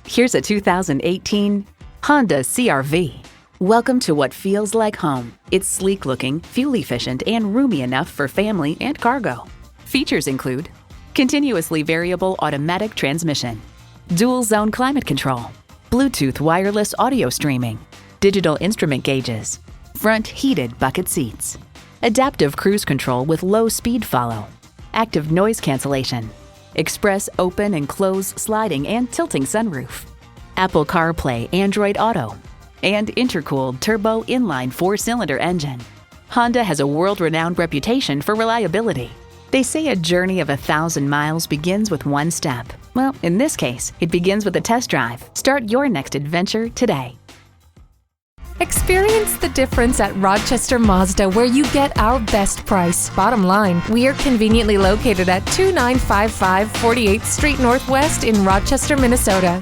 Here's a 2018 Honda CR-V. Welcome to what feels like home. It's sleek-looking, fuel-efficient, and roomy enough for family and cargo. Features include continuously variable automatic transmission, dual-zone climate control, Bluetooth wireless audio streaming, digital instrument gauges, front heated bucket seats, adaptive cruise control with low speed follow, active noise cancellation, express open and close sliding and tilting sunroof, Apple CarPlay Android Auto, and intercooled turbo inline 4-cylinder engine. Honda has a world-renowned reputation for reliability. They say a journey of 1,000 miles begins with one step. Well, in this case, it begins with a test drive. Start your next adventure today. Experience the difference at Rochester Mazda, where you get our best price. Bottom line, we are conveniently located at 2955 48th Street Northwest in Rochester, Minnesota.